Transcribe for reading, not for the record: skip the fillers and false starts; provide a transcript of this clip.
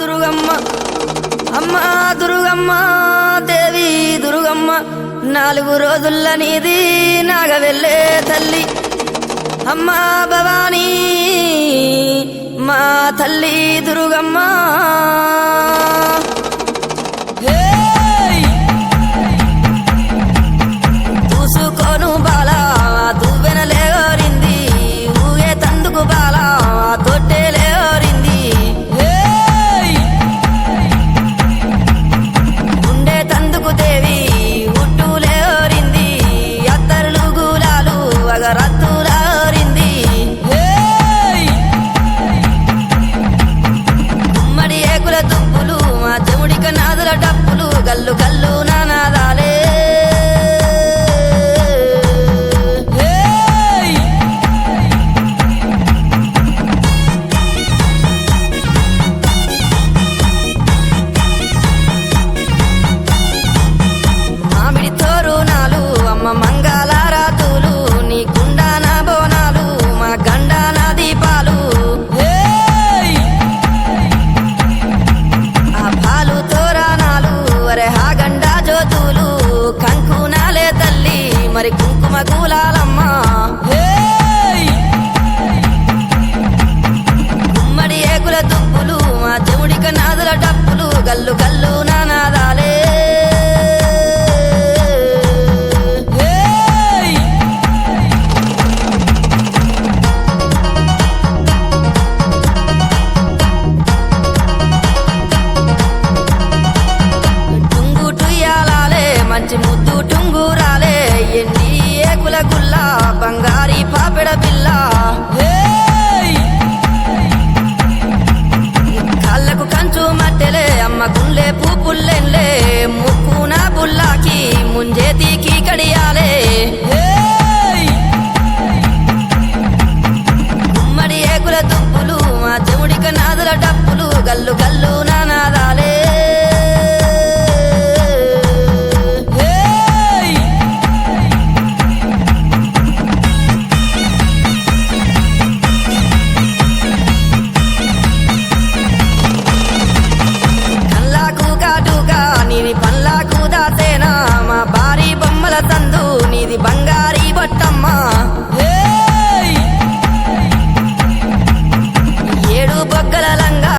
దుర్గమ్మ అమ్మ దుర్గమ్మ దేవి దుర్గమ్మ 4 రోజుల నీది నాగవెల్లే తల్లి అమ్మ భవానీ మా తల్లి దుర్గమ్మ చూసుకోను బాలా దువ్వెనలేరింది ఊగే తందుకు బాలా తొట్టెలేరింది ఉండే తందుకు దేవి ఉట్టులేరింది అత్తరులు గులాలు అగరత్తులారింది ఉమ్మడి ఏకుల దుప్పులు మా చెముడిక నాదుల డప్పులు గల్లు గల్లు నానాదాలే మంగళారాతులు నీ కుండాన బోనాలు మా గండాన దీపాలు ఆ పాలు తోరణాలు అరే హా గండా జ్యోతులు కంకునాలే తల్లి మరి కుంకుమ కూలాలమ్మ గుమ్మడి ఏకుల దుప్పులు మా చెముడిక నాదుల డప్పులు గల్లు గల్లు